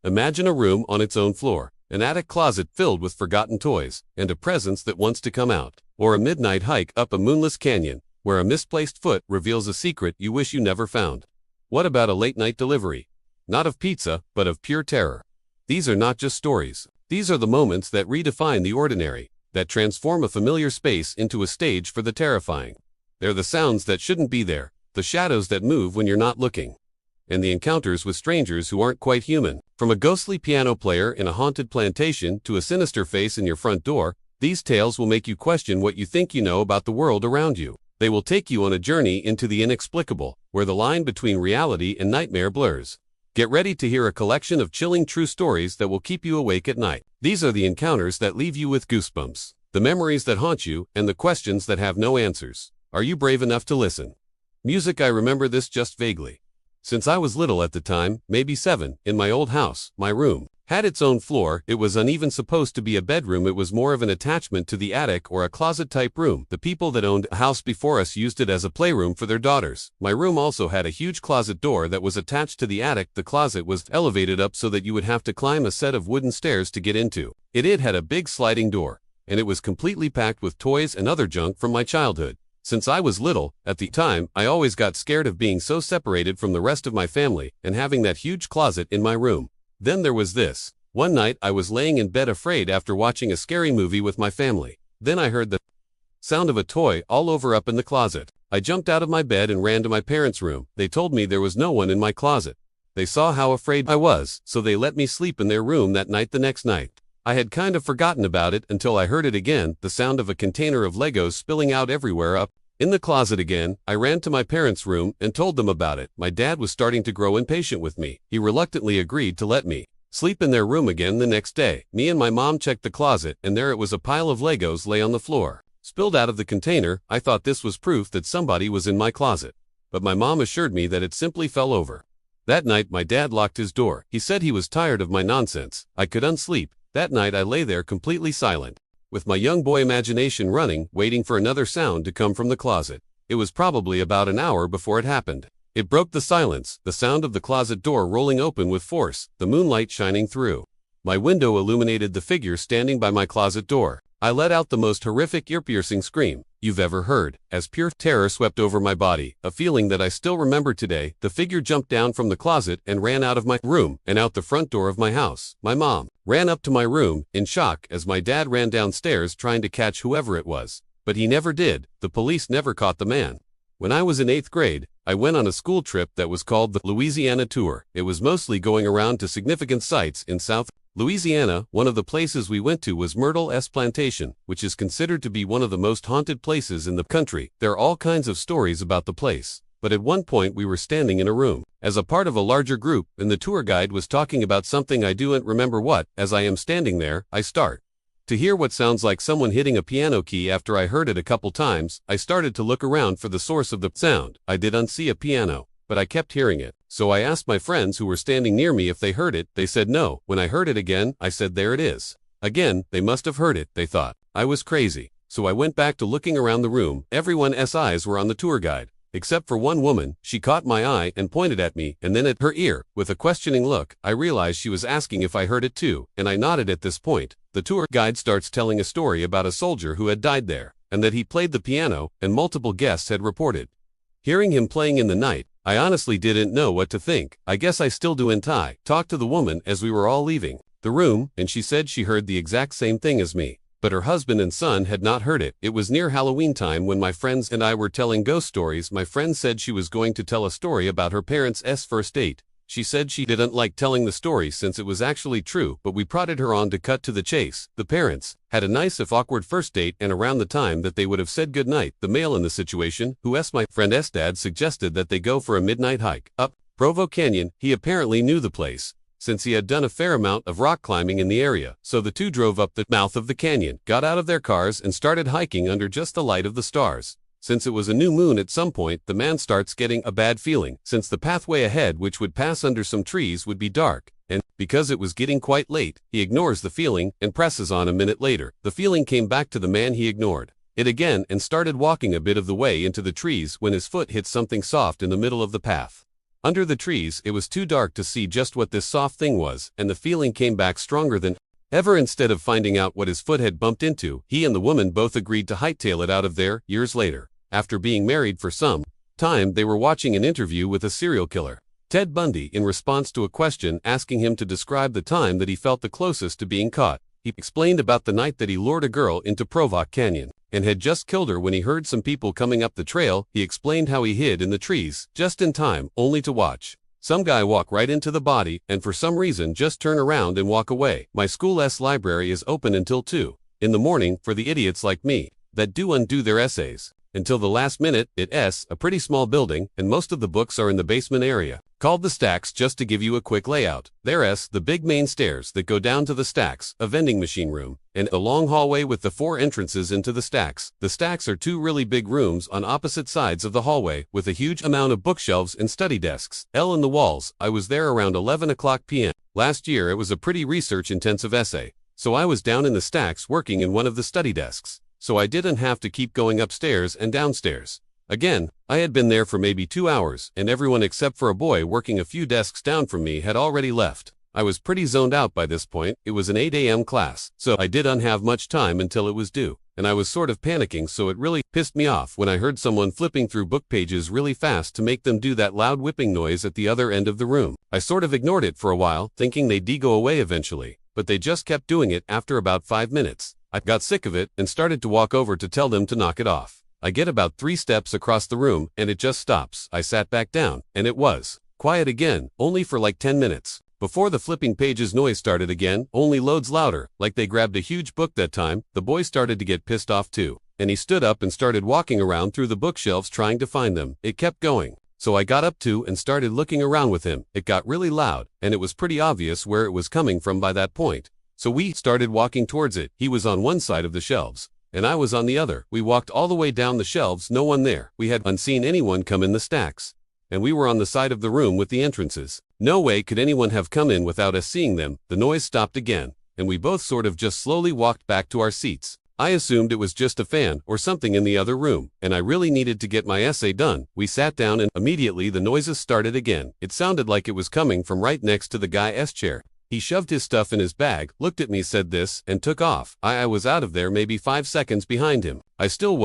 Imagine a room on its own floor, an attic closet filled with forgotten toys, and a presence that wants to come out. Or a midnight hike up a moonless canyon, where a misplaced foot reveals a secret you wish you never found. What about a late-night delivery? Not of pizza, but of pure terror. These are not just stories. These are the moments that redefine the ordinary, that transform a familiar space into a stage for the terrifying. They're the sounds that shouldn't be there, the shadows that move when you're not looking, and the encounters with strangers who aren't quite human. From a ghostly piano player in a haunted plantation to a sinister face in your front door, these tales will make you question what you think you know about the world around you. They will take you on a journey into the inexplicable, where the line between reality and nightmare blurs. Get ready to hear a collection of chilling true stories that will keep you awake at night. These are the encounters that leave you with goosebumps, the memories that haunt you, and the questions that have no answers. Are you brave enough to listen? Music. I remember this just vaguely. Since I was little at the time, maybe 7, in my old house, my room had its own floor. It was uneven, supposed to be a bedroom. It was more of an attachment to the attic or a closet-type room. The people that owned a house before us used it as a playroom for their daughters. My room also had a huge closet door that was attached to the attic. The closet was elevated up so that you would have to climb a set of wooden stairs to get into it. It had a big sliding door, and it was completely packed with toys and other junk from my childhood. Since I was little, at the time, I always got scared of being so separated from the rest of my family and having that huge closet in my room. Then there was this. One night I was laying in bed afraid after watching a scary movie with my family. Then I heard the sound of a toy all over up in the closet. I jumped out of my bed and ran to my parents' room. They told me there was no one in my closet. They saw how afraid I was, so they let me sleep in their room that night. The next night, I had kind of forgotten about it until I heard it again, the sound of a container of Legos spilling out everywhere up in the closet again. I ran to my parents' room and told them about it. My dad was starting to grow impatient with me. He reluctantly agreed to let me sleep in their room again the next day. Me and my mom checked the closet, and there it was, a pile of Legos lay on the floor, spilled out of the container. I thought this was proof that somebody was in my closet, but my mom assured me that it simply fell over. That night my dad locked his door. He said he was tired of my nonsense. I couldn't sleep. That night I lay there completely silent, with my young boy imagination running, waiting for another sound to come from the closet. It was probably about an hour before it happened. It broke the silence, the sound of the closet door rolling open with force, the moonlight shining through my window illuminated the figure standing by my closet door. I let out the most horrific, ear-piercing scream you've ever heard, as pure terror swept over my body, a feeling that I still remember today. The figure jumped down from the closet and ran out of my room and out the front door of my house. My mom ran up to my room in shock as my dad ran downstairs trying to catch whoever it was, but he never did. The police never caught the man. When I was in 8th grade, I went on a school trip that was called the Louisiana Tour. It was mostly going around to significant sites in South Louisiana. One of the places we went to was Myrtle's Plantation, which is considered to be one of the most haunted places in the country. There are all kinds of stories about the place, but at one point we were standing in a room as a part of a larger group, and the tour guide was talking about something. I don't remember what. As I am standing there, I start to hear what sounds like someone hitting a piano key. After I heard it a couple times, I started to look around for the source of the sound. I didn't see a piano, but I kept hearing it. So I asked my friends who were standing near me if they heard it. They said no. When I heard it again, I said, there it is. Again, they must have heard it. They thought I was crazy. So I went back to looking around the room. Everyone's eyes were on the tour guide, except for one woman. She caught my eye and pointed at me, and then at her ear, with a questioning look. I realized she was asking if I heard it too, and I nodded. At this point, the tour guide starts telling a story about a soldier who had died there, and that he played the piano, and multiple guests had reported hearing him playing in the night. I honestly didn't know what to think. I guess I still do. And I talked to the woman as we were all leaving the room, and she said she heard the exact same thing as me, but her husband and son had not heard it. It was near Halloween time when my friends and I were telling ghost stories. My friend said she was going to tell a story about her parents' first date. She said she didn't like telling the story since it was actually true, but we prodded her on to cut to the chase. The parents had a nice if awkward first date, and around the time that they would have said goodnight, the male in the situation, my friend's dad, suggested that they go for a midnight hike up Provo Canyon. He apparently knew the place, since he had done a fair amount of rock climbing in the area. So the two drove up the mouth of the canyon, got out of their cars, and started hiking under just the light of the stars. Since it was a new moon, at some point the man starts getting a bad feeling, since the pathway ahead, which would pass under some trees, would be dark, and because it was getting quite late, he ignores the feeling and presses on. A minute later, the feeling came back to the man. He ignored it again and started walking a bit of the way into the trees when his foot hit something soft in the middle of the path. Under the trees, it was too dark to see just what this soft thing was, and the feeling came back stronger than ever. Instead of finding out what his foot had bumped into, he and the woman both agreed to hightail it out of there. Years later, after being married for some time, they were watching an interview with a serial killer, Ted Bundy. In response to a question asking him to describe the time that he felt the closest to being caught, he explained about the night that he lured a girl into Provoc Canyon and had just killed her when he heard some people coming up the trail. He explained how he hid in the trees just in time, only to watch some guy walk right into the body and for some reason just turn around and walk away. My school's library is open until 2 in the morning for the idiots like me that do undo their essays until the last minute. It's a pretty small building, and most of the books are in the basement area, called the Stacks. Just to give you a quick layout, there's the big main stairs that go down to the Stacks, a vending machine room, and a long hallway with the 4 entrances into the Stacks. The Stacks are 2 really big rooms on opposite sides of the hallway, with a huge amount of bookshelves and study desks in the walls. I was there around 11 o'clock p.m. last year. It was a pretty research-intensive essay, so I was down in the Stacks working in one of the study desks, so I didn't have to keep going upstairs and downstairs. Again, I had been there for maybe 2 hours, and everyone except for a boy working a few desks down from me had already left. I was pretty zoned out by this point. It was an 8 a.m. class, so I didn't have much time until it was due, and I was sort of panicking, so it really pissed me off when I heard someone flipping through book pages really fast to make them do that loud whipping noise at the other end of the room. I sort of ignored it for a while, thinking they'd go away eventually, but they just kept doing it. After about 5 minutes, I got sick of it and started to walk over to tell them to knock it off. I get about 3 steps across the room and it just stops. I sat back down and it was quiet again, only for like 10 minutes. Before the flipping pages noise started again, only loads louder, like they grabbed a huge book that time. The boy started to get pissed off too, and he stood up and started walking around through the bookshelves trying to find them. It kept going, so I got up too and started looking around with him. It got really loud, and it was pretty obvious where it was coming from by that point. So we started walking towards it. He was on one side of the shelves, and I was on the other. We walked all the way down the shelves, no one there. We had unseen anyone come in the Stacks, and we were on the side of the room with the entrances. No way could anyone have come in without us seeing them. The noise stopped again, and we both sort of just slowly walked back to our seats. I assumed it was just a fan or something in the other room, and I really needed to get my essay done. We sat down and immediately the noises started again. It sounded like it was coming from right next to the guy's chair. He shoved his stuff in his bag, looked at me, said this, and took off. I was out of there maybe 5 seconds behind him. I still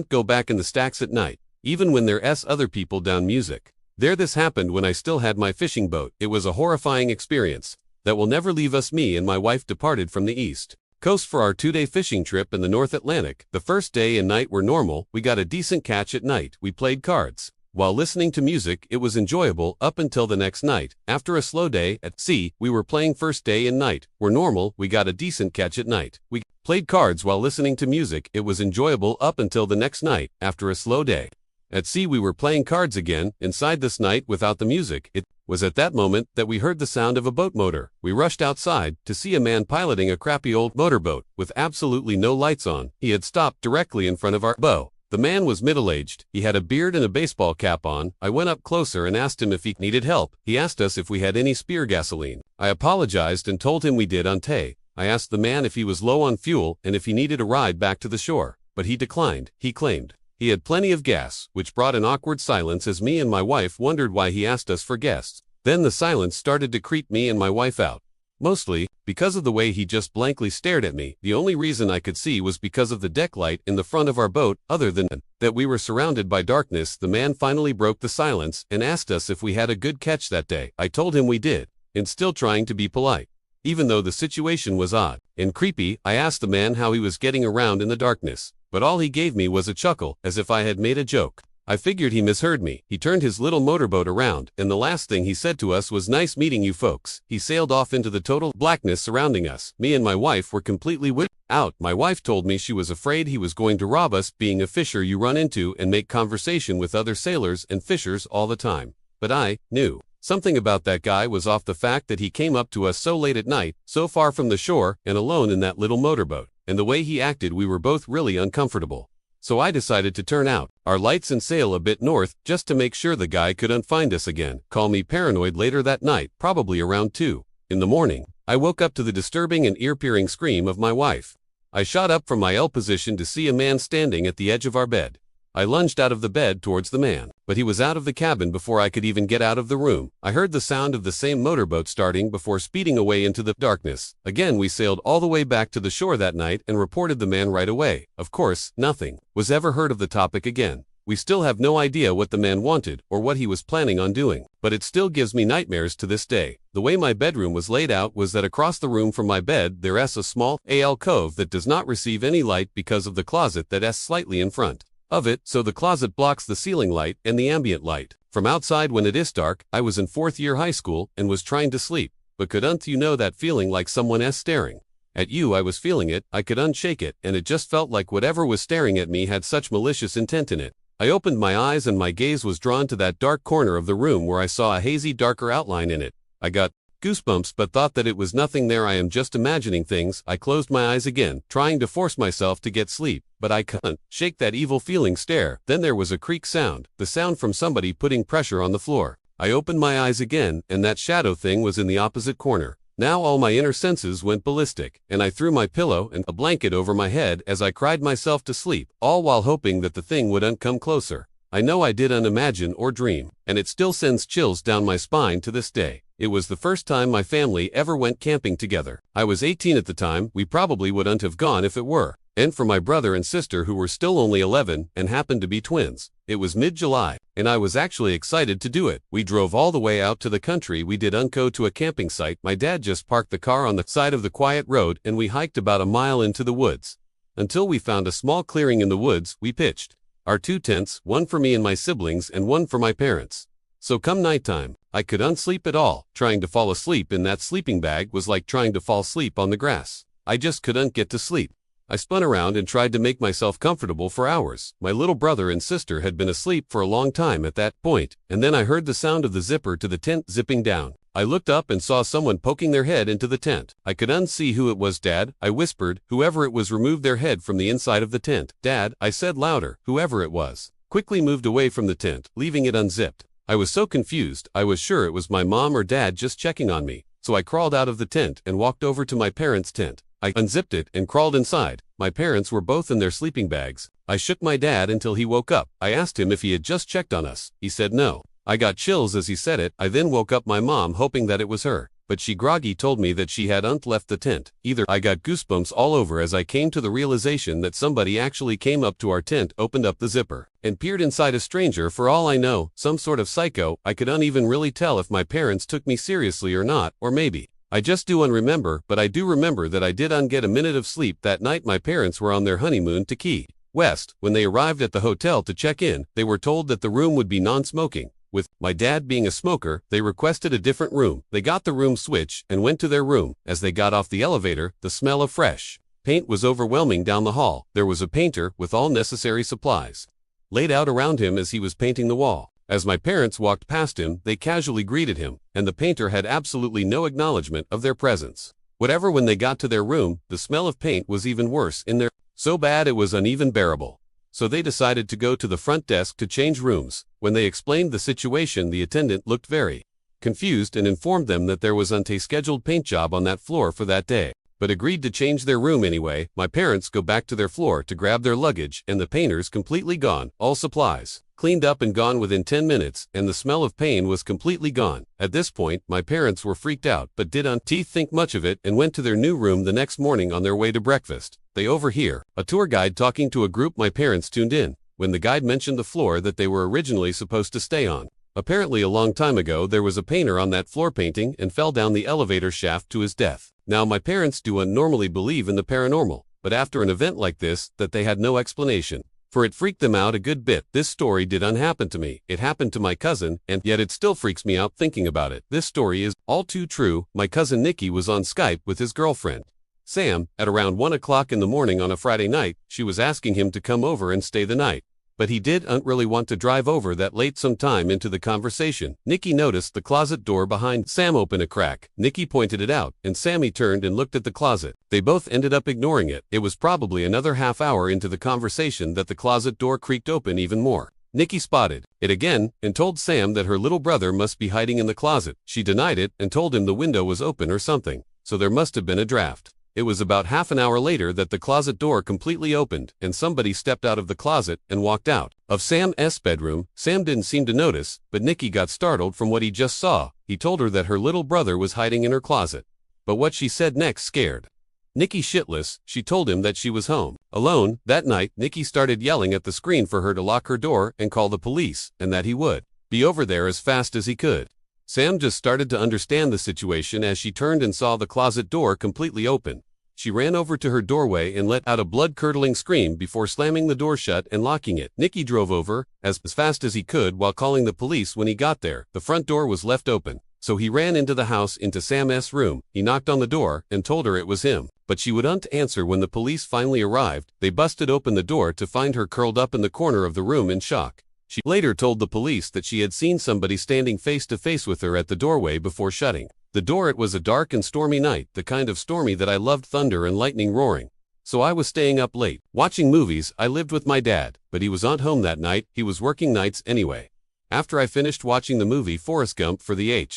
go back in the Stacks at night, even when there's other people down music. This happened when I still had my fishing boat. It was a horrifying experience that will never leave us. Me and my wife departed from the East Coast for our 2-day fishing trip in the North Atlantic. The first day and night were normal. We got a decent catch at night. We played cards while listening to music. It was enjoyable up until the next night. After a slow day at sea, we were playing. First day and night were normal. We got a decent catch at night. We played cards while listening to music. It was enjoyable up until the next night. After a slow day at sea, we were playing cards again. Inside this night without the music. It was at that moment that we heard the sound of a boat motor. We rushed outside to see a man piloting a crappy old motorboat with absolutely no lights on. He had stopped directly in front of our boat. The man was middle-aged. He had a beard and a baseball cap on. I went up closer and asked him if he needed help. He asked us if we had any spare gasoline. I apologized and told him we did. I asked the man if he was low on fuel and if he needed a ride back to the shore, but he declined. He claimed he had plenty of gas, which brought an awkward silence as me and my wife wondered why he asked us for gas. Then the silence started to creep me and my wife out. Mostly because of the way he just blankly stared at me. The only reason I could see was because of the deck light in the front of our boat. Other than that, we were surrounded by darkness. The man finally broke the silence and asked us if we had a good catch that day. I told him we did, and still trying to be polite, even though the situation was odd and creepy. I asked the man how he was getting around in the darkness, but all he gave me was a chuckle, as if I had made a joke. I figured he misheard me. He turned his little motorboat around, and the last thing he said to us was, "Nice meeting you folks." He sailed off into the total blackness surrounding us. Me and my wife were completely wigged out. My wife told me she was afraid he was going to rob us. Being a fisher, you run into and make conversation with other sailors and fishers all the time. But I knew something about that guy was off. The fact that he came up to us so late at night, so far from the shore, and alone in that little motorboat, and the way he acted, we were both really uncomfortable. So I decided to turn out our lights and sail a bit north, just to make sure the guy couldn't find us again. Call me paranoid. Later that night, probably around 2 in the morning, I woke up to the disturbing and ear-piercing scream of my wife. I shot up from my L position to see a man standing at the edge of our bed. I lunged out of the bed towards the man, but he was out of the cabin before I could even get out of the room. I heard the sound of the same motorboat starting before speeding away into the darkness. Again, we sailed all the way back to the shore that night and reported the man right away. Of course, nothing was ever heard of the topic again. We still have no idea what the man wanted or what he was planning on doing, but it still gives me nightmares to this day. The way my bedroom was laid out was that across the room from my bed there's a small alcove that does not receive any light because of the closet that's slightly in front of it, so the closet blocks the ceiling light and the ambient light from outside when it is dark. I was in 4th year high school and was trying to sleep, but couldn't you know that feeling like someone is staring at you? I was feeling it, I couldn't shake it, and it just felt like whatever was staring at me had such malicious intent in it. I opened my eyes and my gaze was drawn to that dark corner of the room where I saw a hazy darker outline in it. I got goosebumps but thought that it was nothing there. I am just imagining things. I closed my eyes again, trying to force myself to get sleep, but I couldn't shake that evil feeling stare. Then there was a creak sound, the sound from somebody putting pressure on the floor. I opened my eyes again, and that shadow thing was in the opposite corner. Now all my inner senses went ballistic, and I threw my pillow and a blanket over my head as I cried myself to sleep, all while hoping that the thing wouldn't come closer. I know I didn't imagine or dream, and it still sends chills down my spine to this day. It was the first time my family ever went camping together. I was 18 at the time. We probably wouldn't have gone if it were. And for my brother and sister who were still only 11 and happened to be twins. It was mid-July, and I was actually excited to do it. We drove all the way out to the country. We did go to a camping site. My dad just parked the car on the side of the quiet road, and we hiked about a mile into the woods. Until we found a small clearing in the woods, we pitched our 2 tents, one for me and my siblings and one for my parents. So come nighttime, I couldn't sleep at all. Trying to fall asleep in that sleeping bag was like trying to fall asleep on the grass. I just couldn't get to sleep. I spun around and tried to make myself comfortable for hours. My little brother and sister had been asleep for a long time at that point, and then I heard the sound of the zipper to the tent zipping down. I looked up and saw someone poking their head into the tent. I couldn't see who it was. Dad, I whispered. Whoever it was removed their head from the inside of the tent. Dad, I said louder. Whoever it was quickly moved away from the tent, leaving it unzipped. I was so confused. I was sure it was my mom or dad just checking on me. So I crawled out of the tent and walked over to my parents' tent. I unzipped it and crawled inside. My parents were both in their sleeping bags. I shook my dad until he woke up. I asked him if he had just checked on us. He said no. I got chills as he said it. I then woke up my mom hoping that it was her, but she groggy told me that she hadn't left the tent either. I got goosebumps all over as I came to the realization that somebody actually came up to our tent, opened up the zipper, and peered inside. A stranger, for all I know, some sort of psycho. I couldn't even really tell if my parents took me seriously or not, or maybe I just do remember, but I do remember that I didn't get a minute of sleep that night. My parents were on their honeymoon to Key West. When they arrived at the hotel to check in, they were told that the room would be non-smoking. With my dad being a smoker, they requested a different room. They got the room switch and went to their room. As they got off the elevator, the smell of fresh paint was overwhelming down the hall. There was a painter with all necessary supplies laid out around him as he was painting the wall. As my parents walked past him, they casually greeted him, and the painter had absolutely no acknowledgement of their presence. Whatever. When they got to their room, the smell of paint was even worse in there. So bad it was uneven bearable. So they decided to go to the front desk to change rooms. When they explained the situation, the attendant looked very confused and informed them that there wasn't a scheduled paint job on that floor for that day, but agreed to change their room anyway. My parents go back to their floor to grab their luggage, and the painter's completely gone. All supplies cleaned up and gone within 10 minutes, and the smell of pain was completely gone. At this point, my parents were freaked out, but didn't think much of it and went to their new room the next morning. On their way to breakfast, they overhear a tour guide talking to a group. My parents tuned in when the guide mentioned the floor that they were originally supposed to stay on. Apparently a long time ago there was a painter on that floor painting and fell down the elevator shaft to his death. Now my parents don't normally believe in the paranormal, but after an event like this, that they had no explanation for it, freaked them out a good bit. This story didn't happen to me. It happened to my cousin, and yet it still freaks me out thinking about it. This story is all too true. My cousin Nikki was on Skype with his girlfriend Sam at around 1 o'clock in the morning on a Friday night. She was asking him to come over and stay the night, but he didn't really want to drive over that late. Sometime into the conversation, Nikki noticed the closet door behind Sam open a crack. Nikki pointed it out, and Sammy turned and looked at the closet. They both ended up ignoring it. It was probably another half hour into the conversation that the closet door creaked open even more. Nikki spotted it again and told Sam that her little brother must be hiding in the closet. She denied it and told him the window was open or something, so there must have been a draft It was about half an hour later that the closet door completely opened, and somebody stepped out of the closet and walked out of Sam's bedroom. Sam didn't seem to notice, but Nikki got startled from what he just saw. He told her that her little brother was hiding in her closet. But what she said next scared Nikki shitless. She told him that she was home alone. That night, Nikki started yelling at the screen for her to lock her door and call the police, and that he would be over there as fast as he could. Sam just started to understand the situation as she turned and saw the closet door completely open. She ran over to her doorway and let out a blood-curdling scream before slamming the door shut and locking it. Nikki drove over as fast as he could while calling the police. When he got there, the front door was left open. So he ran into the house into Sam's room. He knocked on the door and told her it was him, but she wouldn't answer. When the police finally arrived, they busted open the door to find her curled up in the corner of the room in shock. She later told the police that she had seen somebody standing face to face with her at the doorway before shutting the door. It was a dark and stormy night, the kind of stormy that I loved, thunder and lightning roaring. So I was staying up late, watching movies. I lived with my dad, but he was not home that night. He was working nights anyway. After I finished watching the movie Forrest Gump for the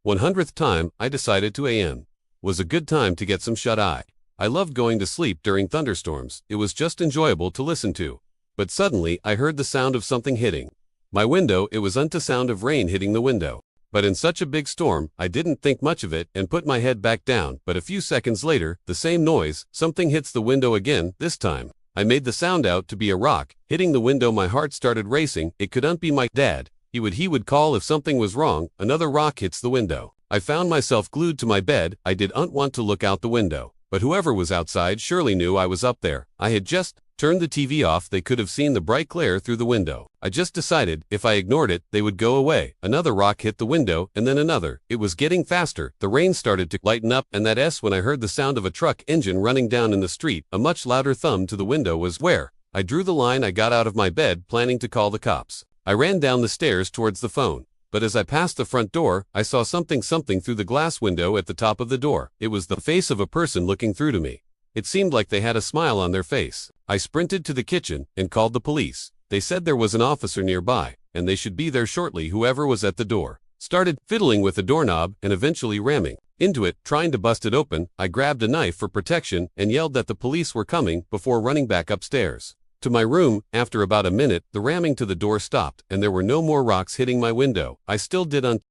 100th time, I decided 2 a.m. was a good time to get some shut-eye. I loved going to sleep during thunderstorms. It was just enjoyable to listen to. But suddenly, I heard the sound of something hitting my window. It was the sound of rain hitting the window. But in such a big storm, I didn't think much of it and put my head back down. But a few seconds later, the same noise, something hits the window again. This time, I made the sound out to be a rock hitting the window. My heart started racing. It couldn't be my dad. He would call if something was wrong. Another rock hits the window. I found myself glued to my bed. I didn't want to look out the window. But whoever was outside surely knew I was up there. I had just turned the TV off. They could have seen the bright glare through the window. I just decided if I ignored it, they would go away. Another rock hit the window, and then another. It was getting faster. The rain started to lighten up, and that's when I heard the sound of a truck engine running down in the street. A much louder thumb to the window was where I drew the line. I got out of my bed, planning to call the cops. I ran down the stairs towards the phone. But as I passed the front door, I saw something through the glass window at the top of the door. It was the face of a person looking through to me. It seemed like they had a smile on their face. I sprinted to the kitchen and called the police. They said there was an officer nearby, and they should be there shortly. Whoever was at the door started fiddling with the doorknob and eventually ramming into it, trying to bust it open. I grabbed a knife for protection and yelled that the police were coming before running back upstairs to my room. After about a minute, the ramming to the door stopped, and there were no more rocks hitting my window. I still didn't